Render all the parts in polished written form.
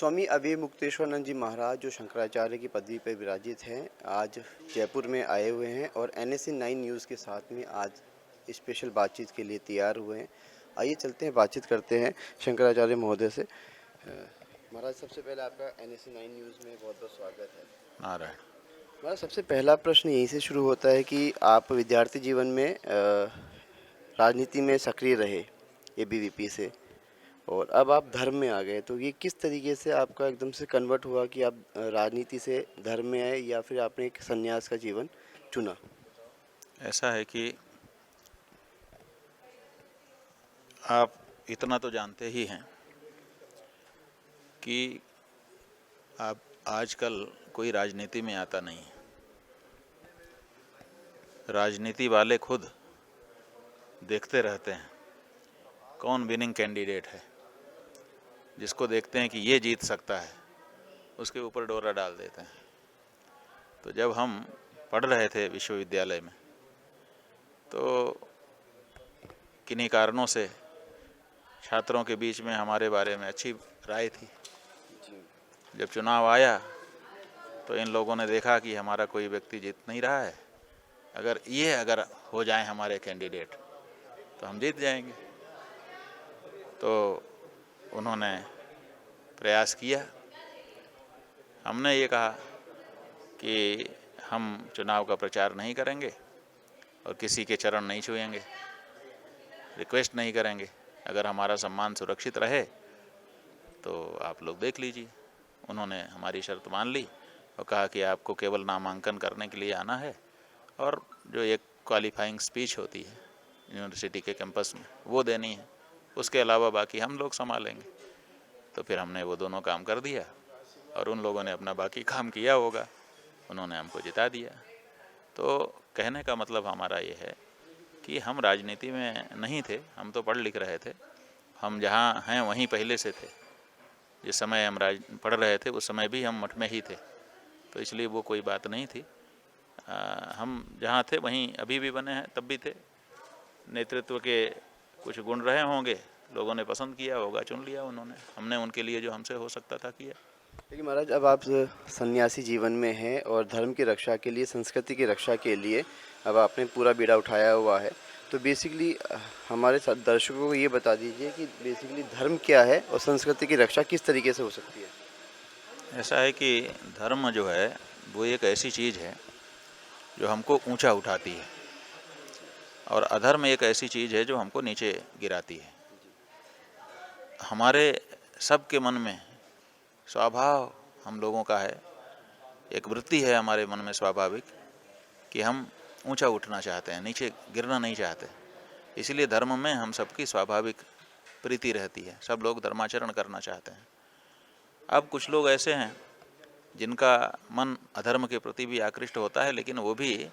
स्वामी अवय मुक्तेश्वरानंद जी महाराज जो शंकराचार्य की पदवी पर विराजित हैं, आज जयपुर में आए हुए हैं और NSC 9 न्यूज़ के साथ में आज स्पेशल बातचीत के लिए तैयार हुए हैं। आइए चलते हैं, बातचीत करते हैं शंकराचार्य महोदय से। महाराज, सबसे पहले आपका NSC 9 न्यूज़ में बहुत बहुत स्वागत है। नारायण। महाराज, सबसे पहला प्रश्न यहीं से शुरू होता है कि आप विद्यार्थी जीवन में राजनीति में सक्रिय रहे ABVP से, और अब आप धर्म में आ गए, तो ये किस तरीके से आपका एकदम से कन्वर्ट हुआ कि आप राजनीति से धर्म में आए, या फिर आपने एक सन्यास का जीवन चुना? ऐसा है कि आप इतना तो जानते ही हैं कि आप आजकल कोई राजनीति में आता नहीं है। राजनीति वाले खुद देखते रहते हैं कौन विनिंग कैंडिडेट है, जिसको देखते हैं कि ये जीत सकता है उसके ऊपर डोरा डाल देते हैं। तो जब हम पढ़ रहे थे विश्वविद्यालय में, तो किन्हीं कारणों से छात्रों के बीच में हमारे बारे में अच्छी राय थी। जब चुनाव आया तो इन लोगों ने देखा कि हमारा कोई व्यक्ति जीत नहीं रहा है, अगर हो जाए हमारे कैंडिडेट तो हम जीत जाएंगे। तो उन्होंने प्रयास किया। हमने ये कहा कि हम चुनाव का प्रचार नहीं करेंगे और किसी के चरण नहीं छुएंगे, रिक्वेस्ट नहीं करेंगे। अगर हमारा सम्मान सुरक्षित रहे तो आप लोग देख लीजिए। उन्होंने हमारी शर्त मान ली और कहा कि आपको केवल नामांकन करने के लिए आना है, और जो एक क्वालिफाइंग स्पीच होती है यूनिवर्सिटी के कैंपस में वो देनी है, उसके अलावा बाकी हम लोग संभालेंगे। तो फिर हमने वो दोनों काम कर दिया और उन लोगों ने अपना बाकी काम किया होगा, उन्होंने हमको जिता दिया। तो कहने का मतलब हमारा ये है कि हम राजनीति में नहीं थे, हम तो पढ़ लिख रहे थे। हम जहाँ हैं वहीं पहले से थे। जिस समय हम पढ़ रहे थे उस समय भी हम मठ में ही थे, तो इसलिए वो कोई बात नहीं थी। हम जहाँ थे वहीं अभी भी बने हैं, तब भी थे। नेतृत्व के कुछ गुण रहे होंगे, लोगों ने पसंद किया होगा, चुन लिया उन्होंने। हमने उनके लिए जो हमसे हो सकता था किया। लेकिन महाराज, अब आप सन्यासी जीवन में हैं और धर्म की रक्षा के लिए, संस्कृति की रक्षा के लिए अब आपने पूरा बीड़ा उठाया हुआ है, तो बेसिकली हमारे दर्शकों को ये बता दीजिए कि बेसिकली धर्म क्या है और संस्कृति की रक्षा किस तरीके से हो सकती है? ऐसा है कि धर्म जो है वो एक ऐसी चीज़ है जो हमको ऊंचा उठाती है, और अधर्म एक ऐसी चीज़ है जो हमको नीचे गिराती है। हमारे सबके मन में स्वभाव हम लोगों का है, एक वृत्ति है हमारे मन में स्वाभाविक कि हम ऊंचा उठना चाहते हैं, नीचे गिरना नहीं चाहते। इसलिए धर्म में हम सबकी स्वाभाविक प्रीति रहती है, सब लोग धर्माचरण करना चाहते हैं। अब कुछ लोग ऐसे हैं जिनका मन अधर्म के प्रति भी आकृष्ट होता है, लेकिन वो भी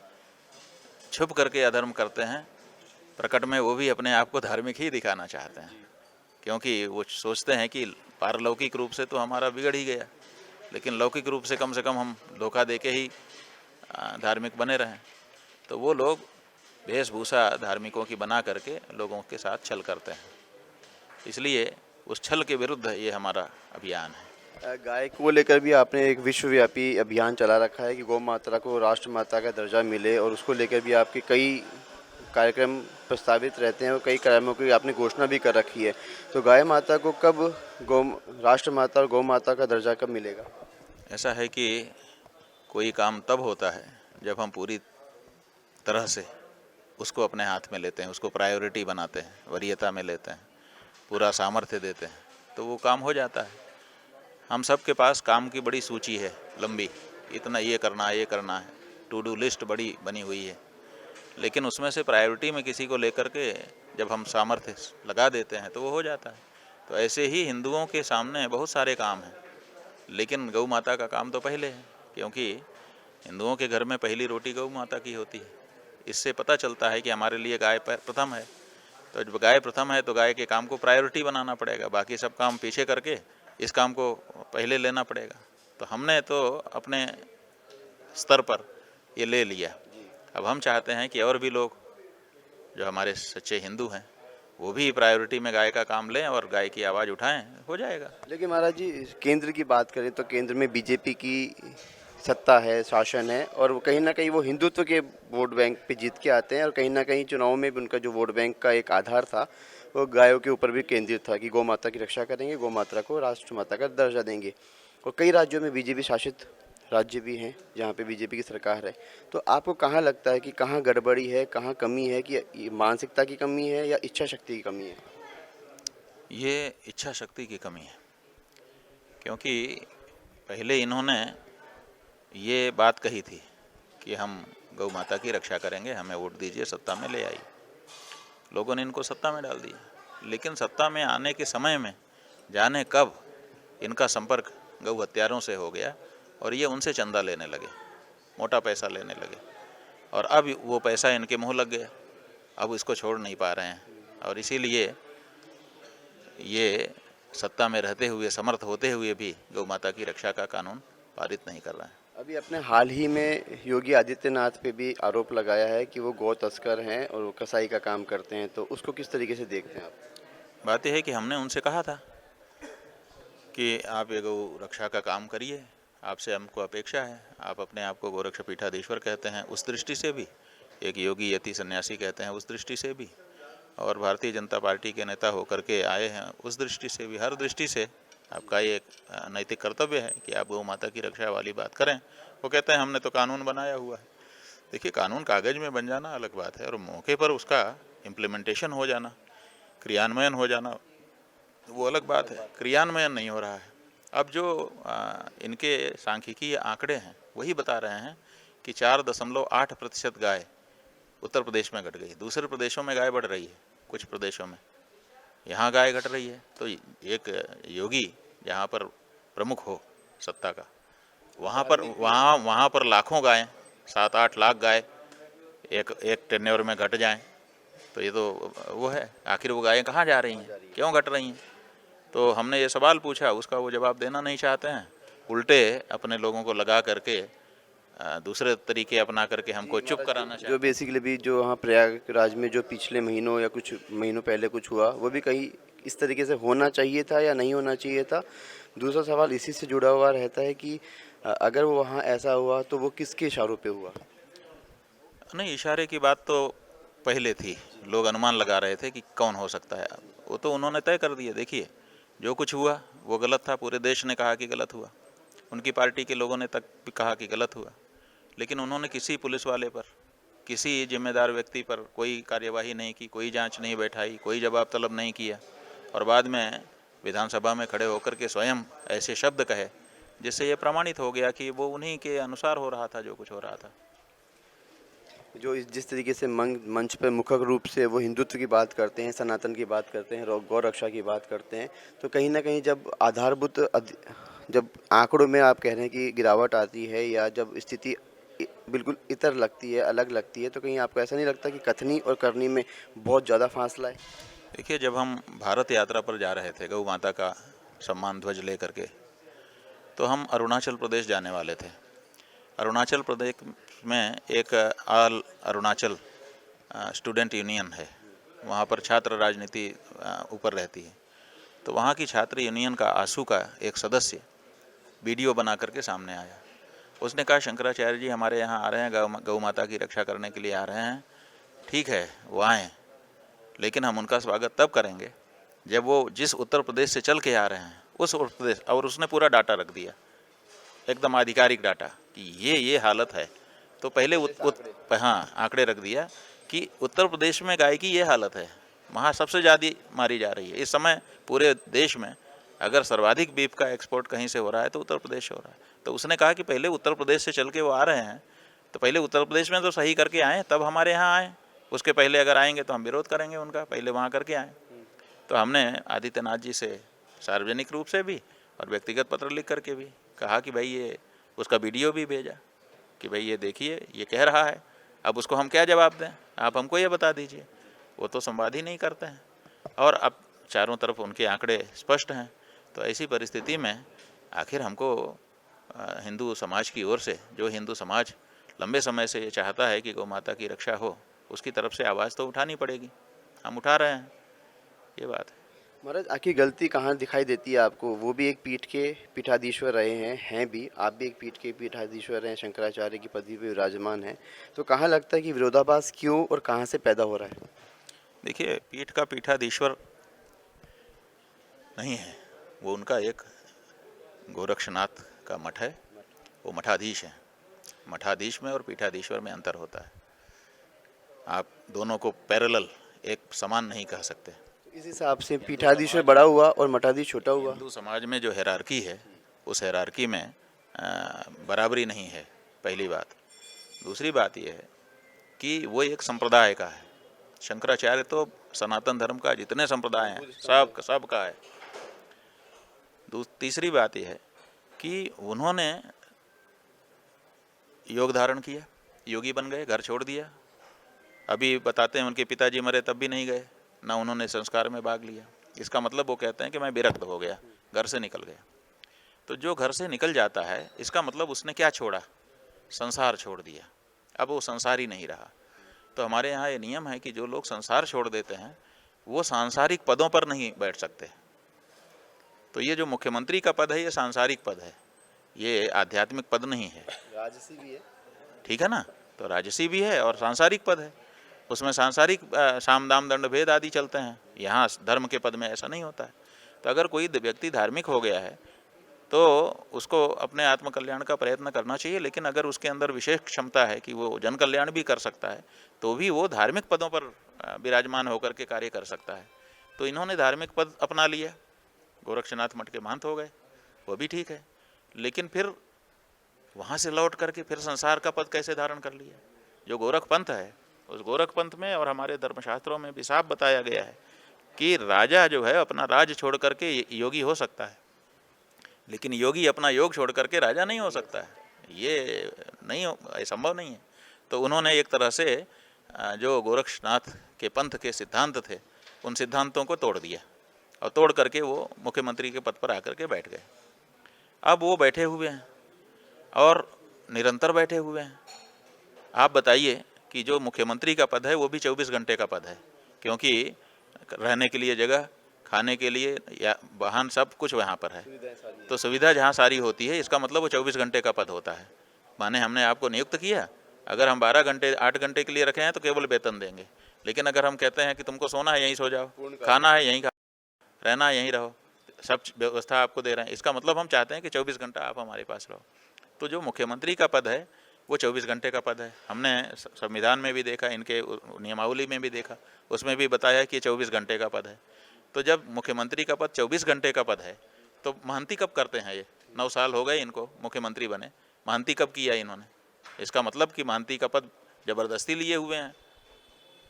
छुप करके अधर्म करते हैं। प्रकट में वो भी अपने आप को धार्मिक ही दिखाना चाहते हैं, क्योंकि वो सोचते हैं कि पारलौकिक रूप से तो हमारा बिगड़ ही गया, लेकिन लौकिक रूप से कम हम धोखा देके ही धार्मिक बने रहें। तो वो लोग वेशभूषा धार्मिकों की बना करके लोगों के साथ छल करते हैं। इसलिए उस छल के विरुद्ध ये हमारा अभियान है। गाय को लेकर भी आपने एक विश्वव्यापी अभियान चला रखा है कि गौ माता को राष्ट्रमाता का दर्जा मिले, और उसको लेकर भी आपके कई कार्यक्रम प्रस्तावित रहते हैं और कई कार्यक्रमों की आपने घोषणा भी कर रखी है। तो गाय माता को कब राष्ट्रमाता और गौ माता का दर्जा कब मिलेगा? ऐसा है कि कोई काम तब होता है जब हम पूरी तरह से उसको अपने हाथ में लेते हैं, उसको प्रायोरिटी बनाते हैं, वरीयता में लेते हैं, पूरा सामर्थ्य देते हैं, तो वो काम हो जाता है। हम सब के पास काम की बड़ी सूची है, लंबी, इतना ये करना है, टू डू लिस्ट बड़ी बनी हुई है, लेकिन उसमें से प्रायोरिटी में किसी को लेकर के जब हम सामर्थ्य लगा देते हैं तो वो हो जाता है। तो ऐसे ही हिंदुओं के सामने बहुत सारे काम हैं, लेकिन गौ माता का काम तो पहले है, क्योंकि हिंदुओं के घर में पहली रोटी गौ माता की होती है। इससे पता चलता है कि हमारे लिए गाय प्रथम है। तो जब गाय प्रथम है तो गाय के काम को प्रायोरिटी बनाना पड़ेगा, बाकी सब काम पीछे करके इस काम को पहले लेना पड़ेगा। तो हमने तो अपने स्तर पर ये ले लिया। अब हम चाहते हैं कि और भी लोग जो हमारे सच्चे हिंदू हैं वो भी प्रायोरिटी में गाय का काम लें और गाय की आवाज़ उठाएं, हो जाएगा। लेकिन महाराज जी, केंद्र की बात करें तो केंद्र में बीजेपी की सत्ता है, शासन है, और वो कहीं ना कहीं वो हिंदुत्व के वोट बैंक पे जीत के आते हैं, और कहीं ना कहीं चुनाव में भी उनका जो वोट बैंक का एक आधार था वो गायों के ऊपर भी केंद्रित था कि गौ माता की रक्षा करेंगे, गौ माता को राष्ट्र माता का दर्जा देंगे। और कई राज्यों में बीजेपी शासित राज्य भी हैं जहाँ पे बीजेपी की सरकार है। तो आपको कहाँ लगता है कि कहाँ गड़बड़ी है, कहाँ कमी है, कि ये मानसिकता की कमी है या इच्छा शक्ति की कमी है? ये इच्छा शक्ति की कमी है, क्योंकि पहले इन्होंने ये बात कही थी कि हम गौ माता की रक्षा करेंगे, हमें वोट दीजिए, सत्ता में ले आई। लोगों ने इनको सत्ता में डाल दिया, लेकिन सत्ता में आने के समय में जाने कब इनका संपर्क गौ हत्यारों से हो गया और ये उनसे चंदा लेने लगे, मोटा पैसा लेने लगे, और अब वो पैसा इनके मुंह लग गया। अब इसको छोड़ नहीं पा रहे हैं, और इसीलिए ये सत्ता में रहते हुए, समर्थ होते हुए भी गौ माता की रक्षा का कानून पारित नहीं कर रहे हैं। अभी अपने हाल ही में योगी आदित्यनाथ पे भी आरोप लगाया है कि वो गौ तस्कर हैं और वो कसाई का काम करते हैं, तो उसको किस तरीके से देखते हैं आप? बात यह है कि हमने उनसे कहा था कि आप ये गौ रक्षा का काम करिए, आपसे हमको अपेक्षा है। आप अपने आप को गोरक्षा पीठाधीश्वर कहते हैं, उस दृष्टि से भी, एक योगी यति सन्यासी कहते हैं, उस दृष्टि से भी, और भारतीय जनता पार्टी के नेता होकर के आए हैं, उस दृष्टि से भी, हर दृष्टि से आपका ये एक नैतिक कर्तव्य है कि आप गौ माता की रक्षा वाली बात करें। वो कहते हैं हमने तो कानून बनाया हुआ है। देखिए, कानून कागज में बन जाना अलग बात है, और मौके पर उसका इम्प्लीमेंटेशन हो जाना, क्रियान्वयन हो जाना, वो अलग बात है। क्रियान्वयन नहीं हो रहा है। अब जो इनके सांख्यिकीय आंकड़े हैं वही बता रहे हैं कि 4.8% गाय उत्तर प्रदेश में घट गई। दूसरे प्रदेशों में गाय बढ़ रही है, कुछ प्रदेशों में, यहाँ गाय घट रही है। तो एक योगी जहाँ पर प्रमुख हो सत्ता का, वहाँ पर लाखों गायें, 7-8 लाख गाय एक टेन्योर में घट जाएं, तो ये तो वो है। आखिर वो गायें कहाँ जा रही हैं, क्यों घट रही हैं? तो हमने ये सवाल पूछा, उसका वो जवाब देना नहीं चाहते हैं। उल्टे अपने लोगों को लगा करके दूसरे तरीके अपना करके हमको चुप कराना चाहते जो बेसिकली भी जो वहाँ प्रयागराज में जो पिछले महीनों या कुछ महीनों पहले कुछ हुआ, वो भी कहीं इस तरीके से होना चाहिए था या नहीं होना चाहिए था? दूसरा सवाल इसी से जुड़ा हुआ रहता है कि अगर वो वहाँ ऐसा हुआ तो वो किसके इशारों पे हुआ? नहीं, इशारे की बात तो पहले थी, लोग अनुमान लगा रहे थे कि कौन हो सकता है। वो तो उन्होंने तय कर दिया। देखिए, जो कुछ हुआ वो गलत था, पूरे देश ने कहा कि गलत हुआ, उनकी पार्टी के लोगों ने तक भी कहा कि गलत हुआ, लेकिन उन्होंने किसी पुलिस वाले पर, किसी जिम्मेदार व्यक्ति पर कोई कार्यवाही नहीं की, कोई जांच नहीं बैठाई, कोई जवाब तलब नहीं किया, और बाद में विधानसभा में खड़े होकर के स्वयं ऐसे शब्द कहे जिससे ये प्रमाणित हो गया कि वो उन्हीं के अनुसार हो रहा था जो कुछ हो रहा था। जो जिस तरीके से मंच पर मुखर रूप से वो हिंदुत्व की बात करते हैं, सनातन की बात करते हैं, गौ रक्षा की बात करते हैं, तो कहीं ना कहीं जब आधारभूत जब आंकड़ों में आप कह रहे हैं कि गिरावट आती है या जब स्थिति बिल्कुल इतर लगती है, अलग लगती है, तो कहीं आपको ऐसा नहीं लगता कि कथनी और करनी में बहुत ज़्यादा फासला है? देखिए, जब हम भारत यात्रा पर जा रहे थे गौ माता का सम्मान ध्वज ले करके, तो हम अरुणाचल प्रदेश जाने वाले थे। अरुणाचल प्रदेश में एक ऑल अरुणाचल स्टूडेंट यूनियन है, वहाँ पर छात्र राजनीति ऊपर रहती है। तो वहाँ की छात्र यूनियन का आसू का एक सदस्य वीडियो बना करके सामने आया। उसने कहा, शंकराचार्य जी हमारे यहाँ आ रहे हैं, गौ माता की रक्षा करने के लिए आ रहे हैं, ठीक है वो आएँ, लेकिन हम उनका स्वागत तब करेंगे जब वो जिस उत्तर प्रदेश से चल के आ रहे हैं उस उत्तर प्रदेश, और उसने पूरा डाटा रख दिया, एकदम आधिकारिक डाटा कि ये हालत है। तो पहले हाँ, आंकड़े रख दिया कि उत्तर प्रदेश में गाय की ये हालत है, वहाँ सबसे ज़्यादा मारी जा रही है इस समय पूरे देश में। अगर सर्वाधिक बीफ का एक्सपोर्ट कहीं से हो रहा है तो उत्तर प्रदेश से हो रहा है। तो उसने कहा कि पहले उत्तर प्रदेश से चल के वो आ रहे हैं, तो पहले उत्तर प्रदेश में तो सही करके आएँ, तब हमारे यहाँ आएँ। उसके पहले अगर आएंगे तो हम विरोध करेंगे उनका, पहले वहाँ करके आएँ। तो हमने आदित्यनाथ जी से सार्वजनिक रूप से भी और व्यक्तिगत पत्र लिख करके भी कहा कि भाई ये, उसका वीडियो भी भेजा कि भाई ये देखिए, ये कह रहा है, अब उसको हम क्या जवाब दें, आप हमको ये बता दीजिए। वो तो संवाद ही नहीं करते हैं, और अब चारों तरफ उनके आंकड़े स्पष्ट हैं। तो ऐसी परिस्थिति में आखिर हमको हिंदू समाज की ओर से, जो हिंदू समाज लंबे समय से ये चाहता है कि गौ माता की रक्षा हो, उसकी तरफ से आवाज़ तो उठानी पड़ेगी। हम उठा रहे हैं। ये बात है। महाराज आखिर गलती कहाँ दिखाई देती है आपको? वो भी एक पीठ के पीठाधीश्वर रहे हैं भी, आप भी एक पीठ के पीठाधीश्वर हैं, शंकराचार्य की पदवी पे विराजमान हैं, तो कहाँ लगता है कि विरोधाभास क्यों और कहाँ से पैदा हो रहा है? देखिए, पीठ का पीठाधीश्वर नहीं है, वो उनका एक गोरक्षनाथ का मठ है, वो मठाधीश है। मठाधीश में और पीठाधीश्वर में अंतर होता है। आप दोनों को पैरेलल एक समान नहीं कह सकते। इस हिसाब से पीठाधीश्वर बड़ा हुआ और मठाधीश छोटा हुआ। हिंदू समाज में जो हायरार्की है, उस हायरार्की में बराबरी नहीं है, पहली बात। दूसरी बात यह है कि वो एक संप्रदाय का है। शंकराचार्य तो सनातन धर्म का जितने संप्रदाय हैं सब का है। तीसरी बात यह है कि उन्होंने योग धारण किया, योगी बन गए, घर छोड़ दिया। अभी बताते हैं उनके पिताजी मरे तब भी नहीं गए, ना उन्होंने संस्कार में भाग लिया। इसका मतलब वो कहते हैं कि मैं विरक्त हो गया, घर से निकल गया। तो जो घर से निकल जाता है, इसका मतलब उसने क्या छोड़ा? संसार छोड़ दिया। अब वो संसार ही नहीं रहा। तो हमारे यहाँ ये नियम है कि जो लोग संसार छोड़ देते हैं वो सांसारिक पदों पर नहीं बैठ सकते। तो ये जो मुख्यमंत्री का पद है, ये सांसारिक पद है, ये आध्यात्मिक पद नहीं है। राजसी भी है, ठीक है ना? तो राजसी भी है और सांसारिक पद है, उसमें सांसारिक साम दाम दंड भेद आदि चलते हैं। यहाँ धर्म के पद में ऐसा नहीं होता है। तो अगर कोई व्यक्ति धार्मिक हो गया है तो उसको अपने आत्मकल्याण का प्रयत्न करना चाहिए, लेकिन अगर उसके अंदर विशेष क्षमता है कि वो जन कल्याण भी कर सकता है, तो भी वो धार्मिक पदों पर विराजमान होकर के कार्य कर सकता है। तो इन्होंने धार्मिक पद अपना लिया, गोरक्षनाथ मठ के महंत हो गए, वो भी ठीक है। लेकिन फिर वहाँ से लौट करके फिर संसार का पद कैसे धारण कर लिया? जो गोरख पंथ है, उस गोरख पंथ में और हमारे धर्मशास्त्रों में भी साफ बताया गया है कि राजा जो है अपना राज छोड़ करके योगी हो सकता है, लेकिन योगी अपना योग छोड़ करके राजा नहीं हो सकता है। ये नहीं संभव नहीं है। तो उन्होंने एक तरह से जो गोरक्षनाथ के पंथ के सिद्धांत थे, उन सिद्धांतों को तोड़ दिया और तोड़ करके वो मुख्यमंत्री के पद पर आकर के बैठ गए। अब वो बैठे हुए हैं और निरंतर बैठे हुए हैं। आप बताइए कि जो मुख्यमंत्री का पद है वो भी 24 घंटे का पद है, क्योंकि रहने के लिए जगह, खाने के लिए या वाहन, सब कुछ वहाँ पर है। तो सुविधा जहाँ सारी होती है, इसका मतलब वो 24 घंटे का पद होता है। माने हमने आपको नियुक्त किया, अगर हम 12 घंटे 8 घंटे के लिए रखे हैं तो केवल वेतन देंगे, लेकिन अगर हम कहते हैं कि तुमको सोना है यहीं सो जाओ, खाना है यहीं खा, रहना है यहीं रहो, सब व्यवस्था आपको दे रहे हैं, इसका मतलब हम चाहते हैं कि 24 घंटा आप हमारे पास रहो। तो जो मुख्यमंत्री का पद है वो 24 घंटे का पद है। हमने संविधान में भी देखा, इनके नियमावली में भी देखा, उसमें भी बताया कि 24 घंटे का पद है। तो जब मुख्यमंत्री का पद 24 घंटे का पद है तो महंती कब करते हैं? ये 9 साल हो गए इनको मुख्यमंत्री बने, महंती कब किया इन्होंने? इसका मतलब कि महंती का पद ज़बरदस्ती लिए हुए हैं,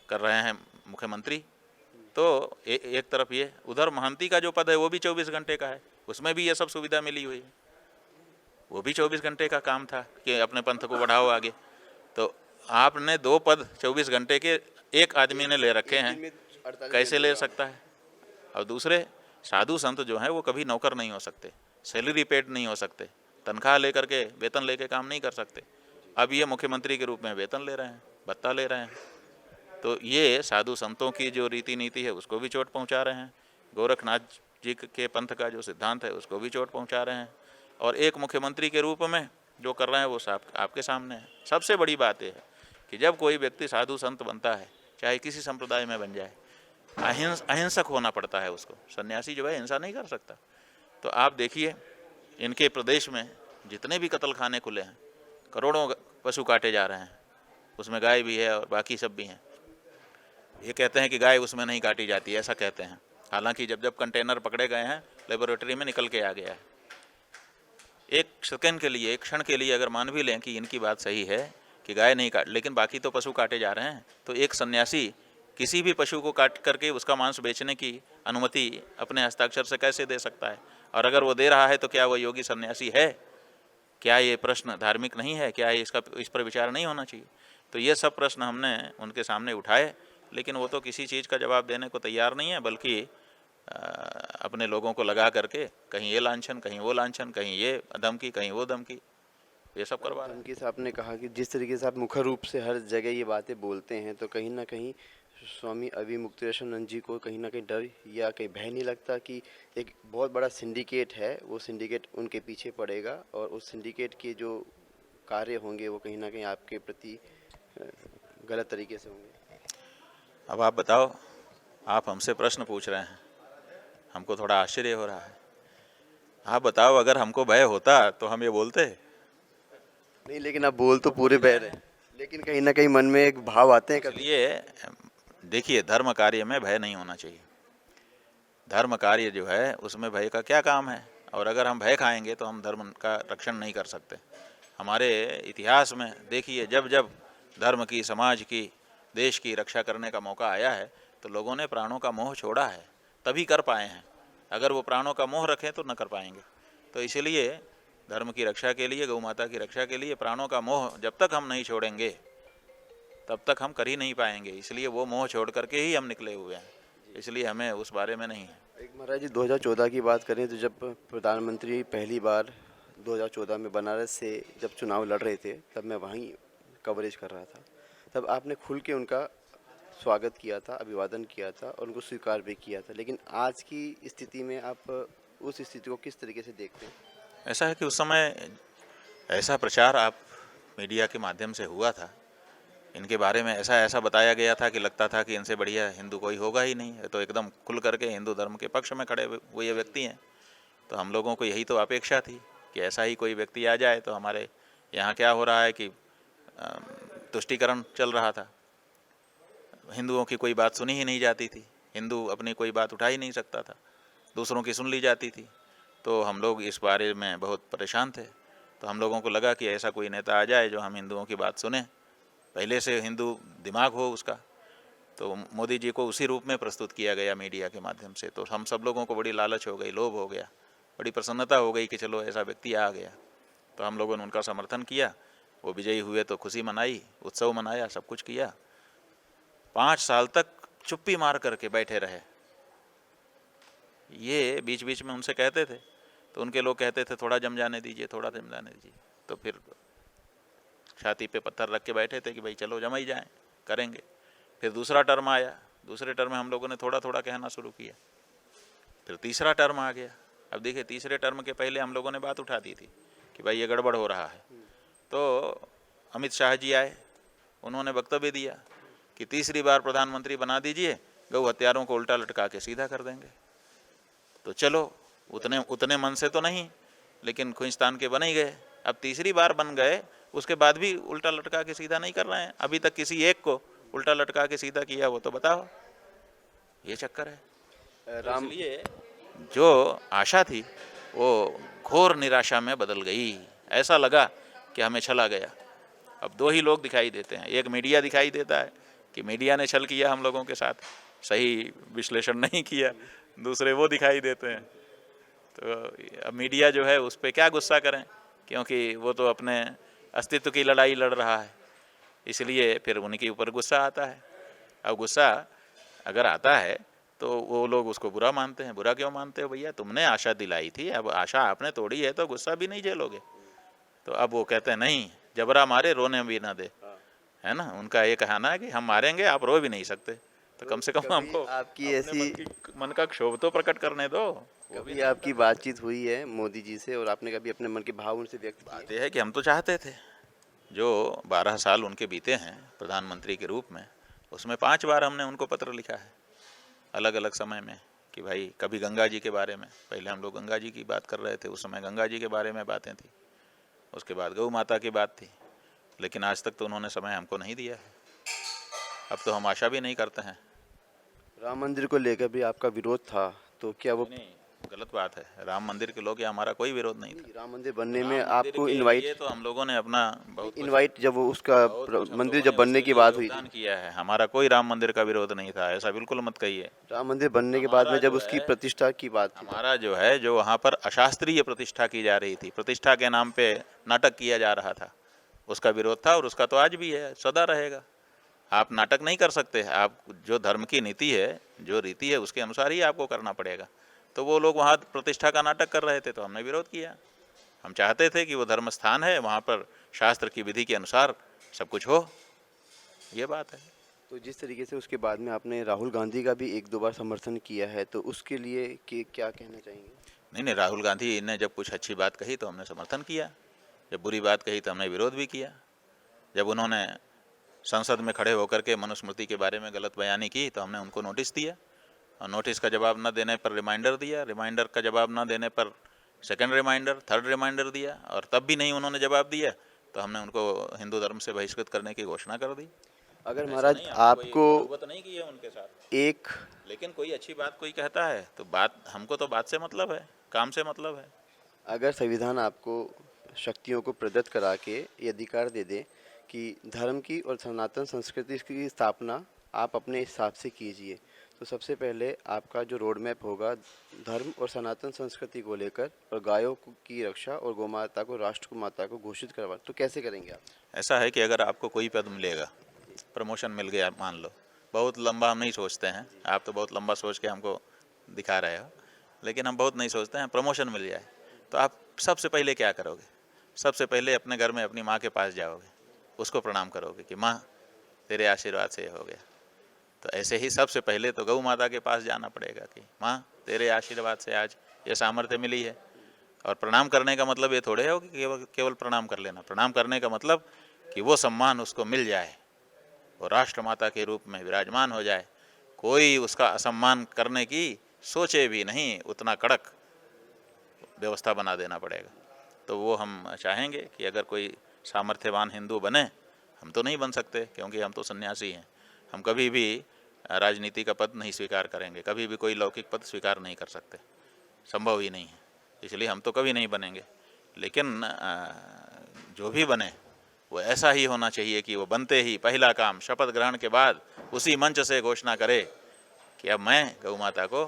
कर रहे हैं मुख्यमंत्री। तो एक तरफ ये, उधर महंती का जो पद है वो भी 24 घंटे का है, उसमें भी ये सब सुविधा मिली हुई है। वो भी 24 घंटे का काम था कि अपने पंथ को बढ़ाओ आगे। तो आपने 2 पद 24 घंटे के एक आदमी ने ले रखे हैं, कैसे ले सकता है? और दूसरे साधु संत जो हैं वो कभी नौकर नहीं हो सकते, सैलरी पेड नहीं हो सकते, तनख्वाह लेकर के वेतन लेके काम नहीं कर सकते। अब ये मुख्यमंत्री के रूप में वेतन ले रहे हैं, भत्ता ले रहे हैं। तो ये साधु संतों की जो रीति नीति है उसको भी चोट पहुंचा रहे हैं, गोरखनाथ जी के पंथ का जो सिद्धांत है उसको भी चोट पहुंचा रहे हैं, और एक मुख्यमंत्री के रूप में जो कर रहे हैं वो आपके सामने है। सबसे बड़ी बात यह है कि जब कोई व्यक्ति साधु संत बनता है, चाहे किसी संप्रदाय में बन जाए, अहिंसक होना पड़ता है उसको। सन्यासी जो है हिंसा नहीं कर सकता। तो आप देखिए इनके प्रदेश में जितने भी कत्ल खाने खुले हैं, करोड़ों पशु काटे जा रहे हैं, उसमें गाय भी है और बाकी सब भी हैं। ये कहते हैं कि गाय उसमें नहीं काटी जाती है, ऐसा कहते हैं, हालांकि जब जब कंटेनर पकड़े गए हैं लेबोरेटरी में निकल के आ गया है। एक सेकंड के लिए, एक क्षण के लिए अगर मान भी लें कि इनकी बात सही है कि गाय नहीं काट, लेकिन बाकी तो पशु काटे जा रहे हैं, तो एक सन्यासी किसी भी पशु को काट करके उसका मांस बेचने की अनुमति अपने हस्ताक्षर से कैसे दे सकता है? और अगर वो दे रहा है तो क्या वो योगी सन्यासी है? क्या ये प्रश्न धार्मिक नहीं है? क्या इस पर विचार नहीं होना चाहिए? तो ये सब प्रश्न हमने उनके सामने उठाए, लेकिन वो तो किसी चीज़ का जवाब देने को तैयार नहीं है, बल्कि अपने लोगों को लगा करके कहीं ये लांछन, कहीं वो लांछन, कहीं ये धमकी, कहीं वो धमकी, ये सब करवा रहे हैं। धमकी से आपने कहा कि जिस तरीके से आप मुखर रूप से हर जगह ये बातें बोलते हैं, तो कहीं ना कहीं स्वामी अविमुक्तेश्वरानंद जी को कहीं ना कहीं डर या कहीं भय नहीं लगता कि एक बहुत बड़ा सिंडिकेट है, वो सिंडिकेट उनके पीछे पड़ेगा और उस सिंडिकेट के जो कार्य होंगे वो कहीं ना कहीं आपके प्रति अ, गलत तरीके से होंगे? अब आप बताओ, आप हमसे प्रश्न पूछ रहे हैं, हमको थोड़ा आश्चर्य हो रहा है। आप बताओ, अगर हमको भय होता तो हम ये बोलते? नहीं, लेकिन आप बोल तो पूरे बह रहे हैं, लेकिन कहीं ना कहीं मन में एक भाव आते हैं कभी। इसलिए देखिए, धर्म कार्य में भय नहीं होना चाहिए। धर्म कार्य जो है उसमें भय का क्या काम है? और अगर हम भय खाएंगे तो हम धर्म का रक्षण नहीं कर सकते। हमारे इतिहास में देखिए, जब जब धर्म की, समाज की, देश की रक्षा करने का मौका आया है तो लोगों ने प्राणों का मोह छोड़ा है, तभी कर पाए हैं। अगर वो प्राणों का मोह रखें तो न कर पाएंगे। तो इसलिए धर्म की रक्षा के लिए, गौ माता की रक्षा के लिए प्राणों का मोह जब तक हम नहीं छोड़ेंगे तब तक हम कर ही नहीं पाएंगे। इसलिए वो मोह छोड़ करके ही हम निकले हुए हैं, इसलिए हमें उस बारे में नहीं है। एक महाराज जी 2014 की बात करें तो जब प्रधानमंत्री पहली बार 2014 में बनारस से जब चुनाव लड़ रहे थे, तब मैं वहीं कवरेज कर रहा था। तब आपने खुल के उनका स्वागत किया था, अभिवादन किया था और उनको स्वीकार भी किया था। लेकिन आज की स्थिति में आप उस स्थिति को किस तरीके से देखते हैं? ऐसा है कि उस समय ऐसा प्रचार आप मीडिया के माध्यम से हुआ था, इनके बारे में ऐसा ऐसा बताया गया था कि लगता था कि इनसे बढ़िया हिंदू कोई होगा ही नहीं। तो एकदम खुल करके हिंदू धर्म के पक्ष में खड़े हुए व्यक्ति हैं। तो हम लोगों को यही तो अपेक्षा थी कि ऐसा ही कोई व्यक्ति आ जाए। तो हमारे यहाँ क्या हो रहा है कि तुष्टीकरण चल रहा था, हिंदुओं की कोई बात सुनी ही नहीं जाती थी, हिंदू अपनी कोई बात उठा ही नहीं सकता था, दूसरों की सुन ली जाती थी। तो हम लोग इस बारे में बहुत परेशान थे। तो हम लोगों को लगा कि ऐसा कोई नेता आ जाए जो हम हिंदुओं की बात सुने, पहले से हिंदू दिमाग हो उसका। तो मोदी जी को उसी रूप में प्रस्तुत किया गया मीडिया के माध्यम से। तो हम सब लोगों को बड़ी लालच हो गई, लोभ हो गया, बड़ी प्रसन्नता हो गई कि चलो ऐसा व्यक्ति आ गया। तो हम लोगों ने उनका समर्थन किया, वो विजयी हुए तो खुशी मनाई, उत्सव मनाया, सब कुछ किया। 5 साल तक चुप्पी मार करके बैठे रहे। ये बीच बीच में उनसे कहते थे तो उनके लोग कहते थे थोड़ा जम जाने दीजिए, थोड़ा जम जाने दीजिए। तो फिर छाती पे पत्थर रख के बैठे थे कि भाई चलो जम ही जाएं, करेंगे। फिर दूसरा टर्म आया, दूसरे टर्म में हम लोगों ने थोड़ा थोड़ा कहना शुरू किया। फिर तीसरा टर्म आ गया। अब देखिए, तीसरे टर्म के पहले हम लोगों ने बात उठा दी थी कि भाई ये गड़बड़ हो रहा है। तो अमित शाह जी आए, उन्होंने वक्तव्य दिया कि तीसरी बार प्रधानमंत्री बना दीजिए, गौ हत्यारों को उल्टा लटका के सीधा कर देंगे। तो चलो, उतने मन से तो नहीं, लेकिन खुइस्तान के बन ही गए। अब तीसरी बार बन गए, उसके बाद भी उल्टा लटका के सीधा नहीं कर रहे हैं। अभी तक किसी एक को उल्टा लटका के सीधा किया वो तो बताओ। ये चक्कर है। राम इसलिए जो आशा थी वो घोर निराशा में बदल गई। ऐसा लगा कि हमें छला गया। अब 2 ही लोग दिखाई देते हैं, एक मीडिया दिखाई देता है कि मीडिया ने छल किया हम लोगों के साथ, सही विश्लेषण नहीं किया। दूसरे वो दिखाई देते हैं। तो अब मीडिया जो है उस पर क्या गुस्सा करें, क्योंकि वो तो अपने अस्तित्व की लड़ाई लड़ रहा है, इसलिए फिर उनके ऊपर गुस्सा आता है। अब गुस्सा अगर आता है तो वो लोग उसको बुरा मानते हैं। बुरा क्यों मानते हो भैया? तुमने आशा दिलाई थी, अब आशा आपने तोड़ी है तो गुस्सा भी नहीं झेलोगे। तो अब वो कहते हैं नहीं, जबरा मारे रोने भी ना दे, है ना। उनका ये कहना है कि हम मारेंगे, आप रो भी नहीं सकते, तो कम से कम हमको आपकी ऐसी मन का क्षोभ तो प्रकट करने दो। कभी आपकी बातचीत हुई है मोदी जी से और आपने कभी अपने मन के भाव उनसे व्यक्त किए? बात यह है कि हम तो चाहते थे, जो 12 साल उनके बीते हैं प्रधानमंत्री के रूप में, उसमें 5 बार हमने उनको पत्र लिखा है अलग अलग समय में कि भाई, कभी गंगा जी के बारे में, पहले हम लोग गंगा जी की बात कर रहे थे, उस समय गंगा जी के बारे में बातें थी, उसके बाद गौ माता की बात थी, लेकिन आज तक तो उन्होंने समय हमको नहीं दिया है। अब तो हम आशा भी नहीं करते हैं। राम मंदिर को लेकर भी आपका विरोध था, तो क्या वो नहीं, गलत बात है। राम मंदिर के लोग, या हमारा कोई विरोध नहीं था। राम मंदिर बनने में राम मंदिर आपको के इनवाइट लिए तो हम लोगों ने अपना बहुत कुछ इनवाइट जब वो उसका हम मंदिर लोगों जब ने बनने उसके की लिए बात हुई योगदान थी, किया है। हमारा कोई राम मंदिर का विरोध नहीं था, ऐसा बिल्कुल मत कहिए। राम मंदिर बनने के बाद में हमारा जब जो उसकी है, प्रतिष्ठा की बात थी, हमारा जो है, जो वहाँ पर अशास्त्रीय प्रतिष्ठा की जा रही थी, प्रतिष्ठा के नाम पे नाटक किया जा रहा था, उसका विरोध था। और उसका तो आज भी है, सदा रहेगा। आप नाटक नहीं कर सकते। आप जो धर्म की नीति है, जो रीति है, उसके अनुसार ही आपको करना पड़ेगा। तो वो लोग वहाँ प्रतिष्ठा का नाटक कर रहे थे तो हमने विरोध किया। हम चाहते थे कि वो धर्म स्थान है, वहाँ पर शास्त्र की विधि के अनुसार सब कुछ हो। ये बात है। तो जिस तरीके से उसके बाद में आपने राहुल गांधी का भी 1-2 बार समर्थन किया है, तो उसके लिए क्या कहना चाहेंगे? नहीं नहीं, राहुल गांधी ने जब कुछ अच्छी बात कही तो हमने समर्थन किया, जब बुरी बात कही तो हमने विरोध भी किया। जब उन्होंने संसद में खड़े होकर के मनुस्मृति के बारे में गलत बयानी की तो हमने उनको नोटिस दिया, और नोटिस का जवाब न देने पर रिमाइंडर दिया, रिमाइंडर का जवाब न देने पर सेकंड रिमाइंडर, थर्ड रिमाइंडर दिया, और तब भी नहीं उन्होंने जवाब दिया तो हमने उनको हिंदू धर्म से बहिष्कृत करने की घोषणा कर दी। अगर ऐसा महाराज नहीं, आपको कोई नौबत नहीं की है उनके साथ, एक लेकिन कोई अच्छी बात कोई कहता है तो बात, हमको तो बात से मतलब है, काम से मतलब है। अगर संविधान आपको शक्तियों को प्रदत्त करा के ये अधिकार दे दे कि धर्म की और सनातन संस्कृति की स्थापना आप अपने हिसाब से कीजिए, तो सबसे पहले आपका जो रोड मैप होगा धर्म और सनातन संस्कृति को लेकर और गायों की रक्षा और गौमाता को राष्ट्र माता को घोषित करवा, तो कैसे करेंगे आप? ऐसा है कि अगर आपको कोई पद मिलेगा, प्रमोशन मिल गया मान लो, बहुत लंबा हम नहीं सोचते हैं, आप तो बहुत लंबा सोच के हमको दिखा रहे हो, लेकिन हम बहुत नहीं सोचते हैं, प्रमोशन मिल जाए तो आप सबसे पहले क्या करोगे? सबसे पहले अपने घर में अपनी माँ के पास जाओगे, उसको प्रणाम करोगे कि माँ तेरे आशीर्वाद से ये हो गया। तो ऐसे ही सबसे पहले तो गौ माता के पास जाना पड़ेगा कि माँ तेरे आशीर्वाद से आज ये सामर्थ्य मिली है। और प्रणाम करने का मतलब ये थोड़े हो कि केवल प्रणाम कर लेना, प्रणाम करने का मतलब कि वो सम्मान उसको मिल जाए, वो राष्ट्रमाता के रूप में विराजमान हो जाए, कोई उसका असम्मान करने की सोचे भी नहीं, उतना कड़क व्यवस्था बना देना पड़ेगा। तो वो हम चाहेंगे कि अगर कोई सामर्थ्यवान हिंदू बने, हम तो नहीं बन सकते क्योंकि हम तो सन्यासी हैं, हम कभी भी राजनीति का पद नहीं स्वीकार करेंगे, कभी भी कोई लौकिक पद स्वीकार नहीं कर सकते, संभव ही नहीं है, इसलिए हम तो कभी नहीं बनेंगे। लेकिन जो भी बने वो ऐसा ही होना चाहिए कि वो बनते ही पहला काम शपथ ग्रहण के बाद उसी मंच से घोषणा करे कि अब मैं गौ माता को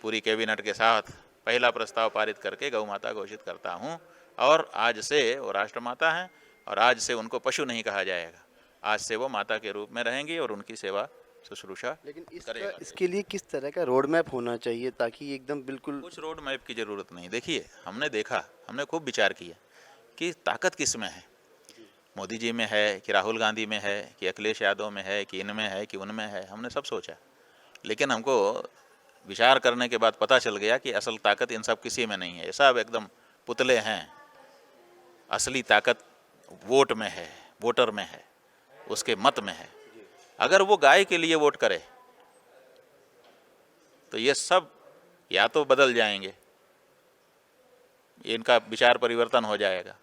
पूरी कैबिनेट के साथ पहला प्रस्ताव पारित करके गौ माता घोषित करता हूँ, और आज से वो राष्ट्रमाता हैं, और आज से उनको पशु नहीं कहा जाएगा, आज से वो माता के रूप में रहेंगी और उनकी सेवा शुश्रूषा लेकिन करेगा। इसके लिए किस तरह का रोड मैप होना चाहिए ताकि एकदम बिल्कुल? कुछ रोड मैप की ज़रूरत नहीं। देखिए, हमने देखा, हमने खूब विचार किया कि ताकत किस में है, मोदी जी में है कि राहुल गांधी में है कि अखिलेश यादव में है कि इनमें है कि उनमें है, हमने सब सोचा, लेकिन हमको विचार करने के बाद पता चल गया कि असल ताकत इन सब किसी में नहीं है, ये सब एकदम पुतले हैं। असली ताकत वोट में है, वोटर में है, उसके मत में है। अगर वो गाय के लिए वोट करे तो ये सब या तो बदल जाएंगे, इनका विचार परिवर्तन हो जाएगा,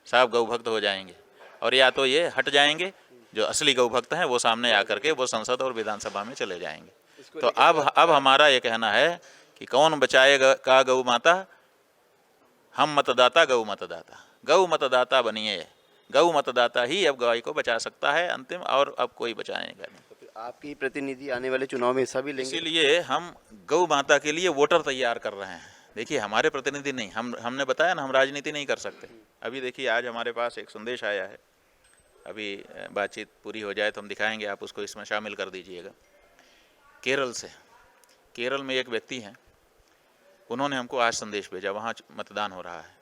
सब गौ भक्त हो जाएंगे, और या तो ये हट जाएंगे, जो असली गौ भक्त हैं वो सामने आकर के वो संसद और विधानसभा में चले जाएंगे। तो अब हमारा ये कहना है कि कौन बचाएगा गौ माता? हम मतदाता, गौ मतदाता बनिए, गौ मतदाता ही अब गाय को बचा सकता है अंतिम, और अब कोई बचाएगा नहीं। तो फिर आपकी प्रतिनिधि आने वाले चुनाव में हिस्सा भी लेंगे? इसीलिए हम गौ माता के लिए वोटर तैयार कर रहे हैं। देखिए, हमारे प्रतिनिधि नहीं, हमने बताया ना, हम राजनीति नहीं कर सकते। अभी देखिए, आज हमारे पास एक संदेश आया है, अभी बातचीत पूरी हो जाए तो हम दिखाएंगे, आप उसको इसमें शामिल कर दीजिएगा। केरल से, केरल में एक व्यक्ति हैं, उन्होंने हमको आज संदेश भेजा, वहाँ मतदान हो रहा है।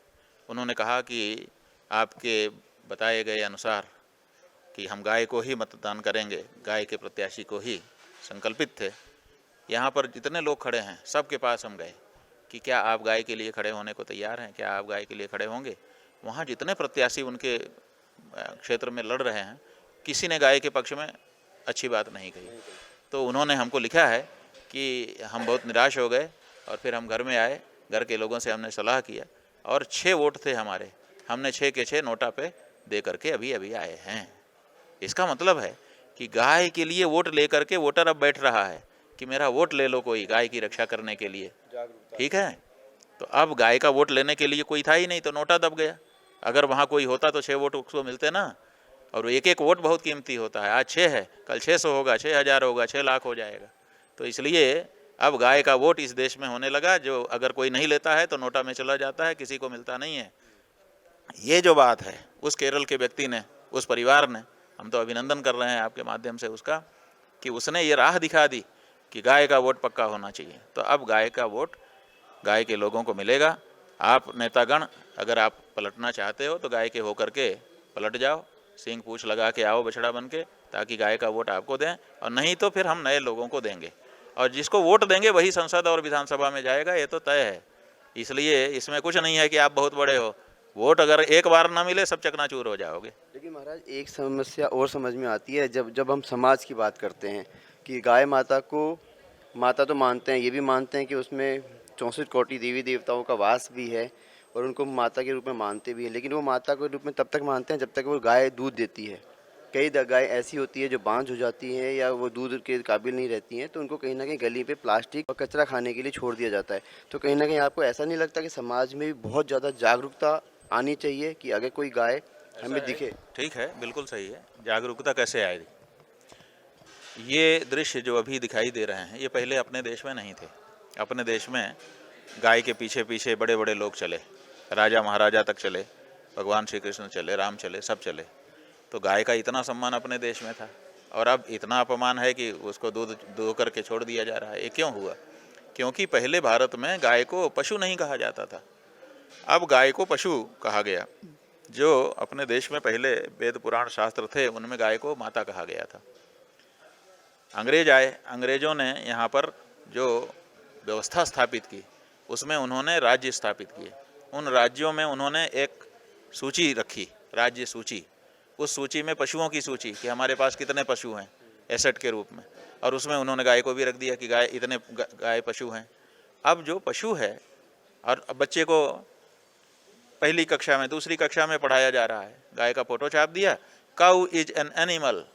उन्होंने कहा कि आपके बताए गए अनुसार कि हम गाय को ही मतदान करेंगे, गाय के प्रत्याशी को ही संकल्पित थे। यहाँ पर जितने लोग खड़े हैं सबके पास हम गए कि क्या आप गाय के लिए खड़े होने को तैयार हैं, क्या आप गाय के लिए खड़े होंगे? वहाँ जितने प्रत्याशी उनके क्षेत्र में लड़ रहे हैं, किसी ने गाय के पक्ष में अच्छी बात नहीं कही। तो उन्होंने हमको लिखा है कि हम बहुत निराश हो गए, और फिर हम घर में आए, घर के लोगों से हमने सलाह किया, और 6 वोट थे हमारे, हमने 6 के 6 नोटा पे दे करके अभी आए हैं। इसका मतलब है कि गाय के लिए वोट लेकर के वोटर अब बैठ रहा है कि मेरा वोट ले लो कोई गाय की रक्षा करने के लिए, ठीक है। तो अब गाय का वोट लेने के लिए कोई था ही नहीं, तो नोटा दब गया। अगर वहाँ कोई होता तो 6 वोट उसको मिलते ना, और एक एक वोट बहुत कीमती होता है। आज 6 है, कल 600 होगा, 6000 होगा, 6 लाख हो जाएगा। तो इसलिए अब गाय का वोट इस देश में होने लगा, जो अगर कोई नहीं लेता है तो नोटा में चला जाता है, किसी को मिलता नहीं है। ये जो बात है उस केरल के व्यक्ति ने, उस परिवार ने, हम तो अभिनंदन कर रहे हैं आपके माध्यम से उसका, कि उसने ये राह दिखा दी कि गाय का वोट पक्का होना चाहिए। तो अब गाय का वोट गाय के लोगों को मिलेगा। आप नेतागण अगर आप पलटना चाहते हो तो गाय के होकर के पलट जाओ, सींग पूछ लगा के आओ बछड़ा बन के, ताकि गाय का वोट आपको दें, और नहीं तो फिर हम नए लोगों को देंगे, और जिसको वोट देंगे वही संसद और विधानसभा में जाएगा, ये तो तय है। इसलिए इसमें कुछ नहीं है कि आप बहुत बड़े हो, वोट अगर एक बार ना मिले सब चकनाचूर हो जाओगे। लेकिन महाराज एक समस्या और समझ में आती है, जब जब हम समाज की बात करते हैं कि गाय माता को माता तो मानते हैं, ये भी मानते हैं कि उसमें 64 कोटि देवी देवताओं का वास भी है और उनको माता के रूप में मानते भी हैं, लेकिन वो माता के रूप में तब तक मानते हैं जब तक वो गाय दूध देती है। कई गाय ऐसी होती है जो बांझ हो जाती हैं या वो दूध के काबिल नहीं रहती हैं, तो उनको कहीं ना कहीं गली पे प्लास्टिक और कचरा खाने के लिए छोड़ दिया जाता है। तो कहीं ना कहीं आपको ऐसा नहीं लगता कि समाज में भी बहुत ज़्यादा जागरूकता आनी चाहिए कि अगर कोई गाय हमें दिखे? ठीक है, बिल्कुल सही है। जागरूकता कैसे आएगी? ये दृश्य जो अभी दिखाई दे रहे हैं ये पहले अपने देश में नहीं थे। अपने देश में गाय के पीछे पीछे बड़े बड़े लोग चले, राजा महाराजा तक चले, भगवान श्री कृष्ण चले, राम चले, सब चले। तो गाय का इतना सम्मान अपने देश में था, और अब इतना अपमान है कि उसको दूध दो करके छोड़ दिया जा रहा है। ये क्यों हुआ? क्योंकि पहले भारत में गाय को पशु नहीं कहा जाता था, अब गाय को पशु कहा गया। जो अपने देश में पहले वेद पुराण शास्त्र थे उनमें गाय को माता कहा गया था। अंग्रेज आए, अंग्रेजों ने यहाँ पर जो व्यवस्था स्थापित की उसमें उन्होंने राज्य स्थापित किए। उन राज्यों में उन्होंने एक सूची रखी, राज्य सूची। उस सूची में पशुओं की सूची कि हमारे पास कितने पशु हैं एसेट के रूप में, और उसमें उन्होंने गाय को भी रख दिया कि गाय इतने गाय पशु हैं। अब जो पशु है, और बच्चे को पहली कक्षा में दूसरी कक्षा में पढ़ाया जा रहा है, गाय का फोटो छाप दिया, काउ इज एन एनिमल।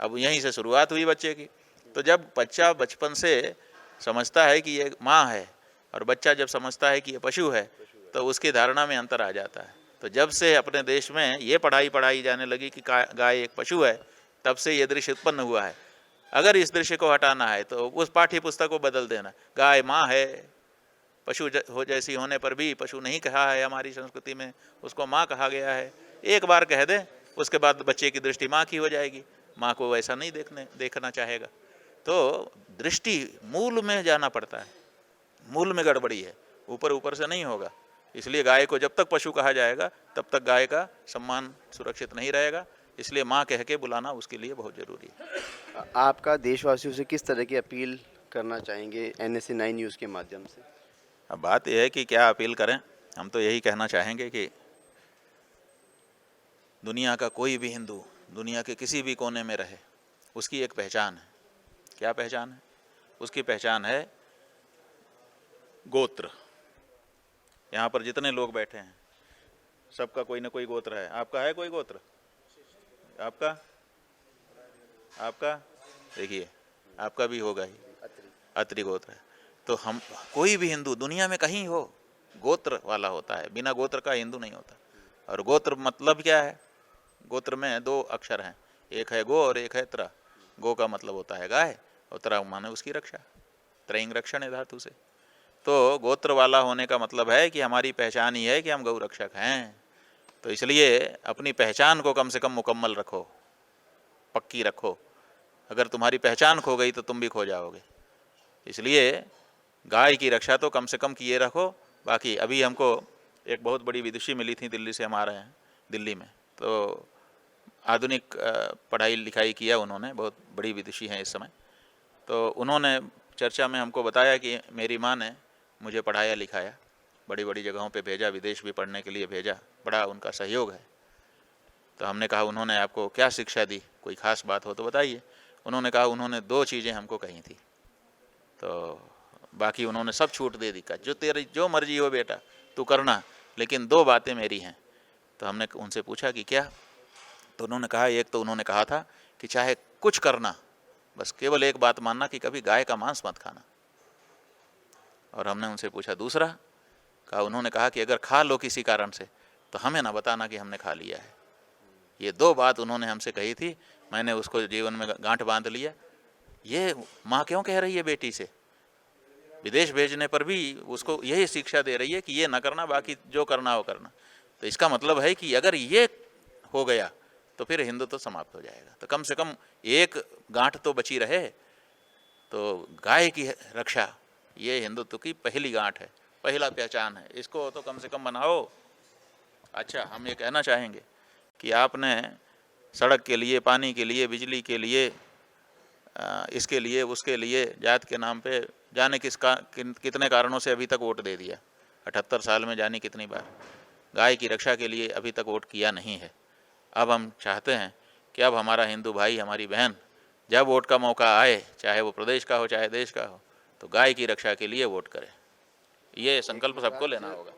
अब यहीं से शुरुआत हुई बच्चे की। तो जब बच्चा बचपन से समझता है कि ये माँ है, और बच्चा जब समझता है कि ये पशु है, तो उसकी धारणा में अंतर आ जाता है। तो जब से अपने देश में ये पढ़ाई जाने लगी कि गाय एक पशु है, तब से ये दृश्य उत्पन्न हुआ है। अगर इस दृश्य को हटाना है तो उस पाठ्य पुस्तक को बदल देना। गाय माँ है, पशु हो जैसी होने पर भी पशु नहीं कहा है हमारी संस्कृति में, उसको माँ कहा गया है। एक बार कह दे, उसके बाद बच्चे की दृष्टि माँ की हो जाएगी, माँ को वैसा नहीं देखना चाहेगा। तो दृष्टि मूल में जाना पड़ता है, मूल में गड़बड़ी है, ऊपर ऊपर से नहीं होगा। इसलिए गाय को जब तक पशु कहा जाएगा तब तक गाय का सम्मान सुरक्षित नहीं रहेगा। इसलिए माँ कह के बुलाना उसके लिए बहुत ज़रूरी है। आपका देशवासियों से किस तरह की अपील करना चाहेंगे NSA 9 न्यूज़ के माध्यम से? अब बात यह है कि क्या अपील करें। हम तो यही कहना चाहेंगे कि दुनिया का कोई भी हिंदू दुनिया के किसी भी कोने में रहे, उसकी एक पहचान है। क्या पहचान है? उसकी पहचान है गोत्र। यहाँ पर जितने लोग बैठे हैं सबका कोई ना कोई गोत्र है। आपका है कोई गोत्र? आपका देखिए, आपका भी होगा ही, अत्रि गोत्र है। तो हम कोई भी हिंदू दुनिया में कहीं हो, गोत्र वाला होता है, बिना गोत्र का हिंदू नहीं होता। और गोत्र मतलब क्या है? गोत्र में दो अक्षर हैं, एक है गो और एक है त्र। गो का मतलब होता है गाय, और त्र माने उसकी रक्षा, त्रयिंग रक्षण है धातु से। तो गोत्र वाला होने का मतलब है कि हमारी पहचान ही है कि हम गौ रक्षक हैं। तो इसलिए अपनी पहचान को कम से कम मुकम्मल रखो, पक्की रखो। अगर तुम्हारी पहचान खो गई तो तुम भी खो जाओगे। इसलिए गाय की रक्षा तो कम से कम किए रखो। बाकी अभी हमको एक बहुत बड़ी विदुषी मिली थी, दिल्ली से हम आ रहे हैं, दिल्ली में। तो आधुनिक पढ़ाई लिखाई किया उन्होंने, बहुत बड़ी विदुषी हैं इस समय। तो उन्होंने चर्चा में हमको बताया कि मेरी माँ ने मुझे पढ़ाया लिखाया, बड़ी बड़ी जगहों पे भेजा, विदेश भी पढ़ने के लिए भेजा, बड़ा उनका सहयोग है। तो हमने कहा उन्होंने आपको क्या शिक्षा दी, कोई ख़ास बात हो तो बताइए। उन्होंने कहा उन्होंने दो चीज़ें हमको कही थी, तो बाकी उन्होंने सब छूट दे दी। का जो तेरी जो मर्जी हो बेटा तू करना, लेकिन दो बातें मेरी हैं। तो हमने उनसे पूछा कि क्या? तो उन्होंने कहा, एक तो उन्होंने कहा था कि चाहे कुछ करना, बस केवल एक बात मानना कि कभी गाय का मांस मत खाना। और हमने उनसे पूछा दूसरा, उन्होंने कहा कि अगर खा लो किसी कारण से तो हमें ना बताना कि हमने खा लिया है। ये दो बात उन्होंने हमसे कही थी। मैंने उसको जीवन में गांठ बांध लिया। ये माँ क्यों कह रही है बेटी से? विदेश भेजने पर भी उसको यही शिक्षा दे रही है कि ये ना करना, बाकी जो करना हो करना। तो इसका मतलब है कि अगर ये हो गया तो फिर हिंदू तो समाप्त हो जाएगा। तो कम से कम एक गांठ तो बची रहे। तो गाय की रक्षा ये हिंदुत्व की पहली गांठ है, पहला पहचान है। इसको तो कम से कम बनाओ। अच्छा, हम ये कहना चाहेंगे कि आपने सड़क के लिए, पानी के लिए, बिजली के लिए, इसके लिए उसके लिए, जात के नाम पे जाने कितने कारणों से अभी तक वोट दे दिया। 78 साल में जाने कितनी बार। गाय की रक्षा के लिए अभी तक वोट किया नहीं है। अब हम चाहते हैं कि अब हमारा हिंदू भाई, हमारी बहन, जब वोट का मौका आए, चाहे वो प्रदेश का हो चाहे देश का हो, तो गाय की रक्षा के लिए वोट करें। ये संकल्प सबको लेना होगा।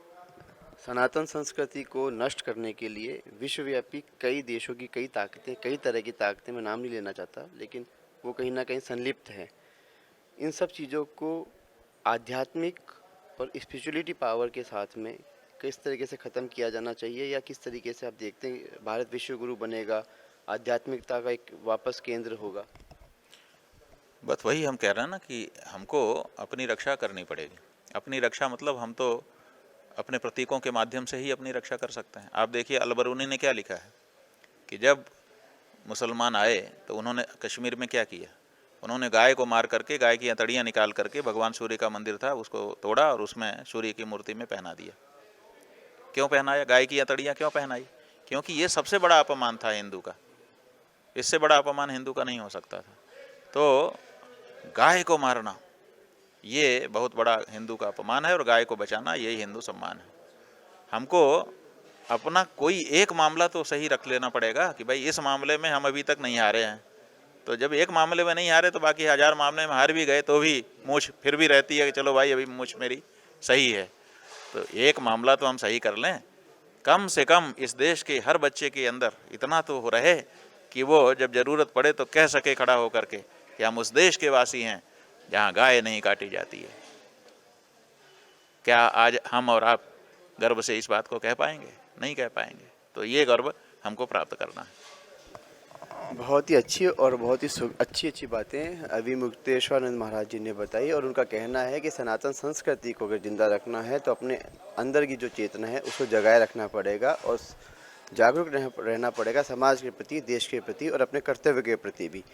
सनातन संस्कृति को नष्ट करने के लिए विश्वव्यापी कई देशों की कई ताकतें, कई तरह की ताकतें, मैं नाम नहीं लेना चाहता, लेकिन वो कहीं ना कहीं संलिप्त है। इन सब चीज़ों को आध्यात्मिक और स्पिरिचुअलिटी पावर के साथ में किस तरीके से ख़त्म किया जाना चाहिए, या किस तरीके से आप देखते हैं भारत विश्व गुरु बनेगा, आध्यात्मिकता का एक वापस केंद्र होगा? बस वही हम कह रहे हैं ना कि हमको अपनी रक्षा करनी पड़ेगी। अपनी रक्षा मतलब हम तो अपने प्रतीकों के माध्यम से ही अपनी रक्षा कर सकते हैं। आप देखिए अल-बरूनी ने क्या लिखा है कि जब मुसलमान आए तो उन्होंने कश्मीर में क्या किया, उन्होंने गाय को मार करके, गाय की हथेलियाँ निकाल करके भगवान सूर्य का मंदिर था उसको तोड़ा और उसमें सूर्य की मूर्ति में पहना दिया। क्यों पहनाया? गाय की हथेलियाँ क्यों पहनाई? क्योंकि ये सबसे बड़ा अपमान था हिंदू का। इससे बड़ा अपमान हिंदू का नहीं हो सकता था। तो गाय को मारना ये बहुत बड़ा हिंदू का अपमान है, और गाय को बचाना यही हिंदू सम्मान है। हमको अपना कोई एक मामला तो सही रख लेना पड़ेगा कि भाई इस मामले में हम अभी तक नहीं हारे हैं। तो जब एक मामले में नहीं हारे तो बाकी 1000 मामले में हार भी गए तो भी मूछ फिर भी रहती है कि चलो भाई अभी मूछ मेरी सही है। तो एक मामला तो हम सही कर लें। कम से कम इस देश के हर बच्चे के अंदर इतना तो हो रहे कि वो जब ज़रूरत पड़े तो कह सके खड़ा होकर के कि हम उस देश के वासी हैं जहाँ गाय नहीं काटी जाती है। क्या आज हम और आप गर्व से इस बात को कह पाएंगे? नहीं कह पाएंगे। तो ये गर्व हमको प्राप्त करना है। बहुत ही अच्छी और बहुत ही अच्छी बातें अभी मुक्तेश्वरानंद महाराज जी ने बताई, और उनका कहना है कि सनातन संस्कृति को अगर जिंदा रखना है तो अपने अंदर की जो चेतना है उसको जगाए रखना पड़ेगा, और जागरूक रहना पड़ेगा समाज के प्रति, देश के प्रति और अपने कर्तव्य के प्रति भी।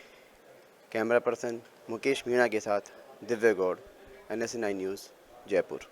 कैमरा पर्सन मुकेश मीणा के साथ दिव्य गौड़, NSA 9 न्यूज़, जयपुर।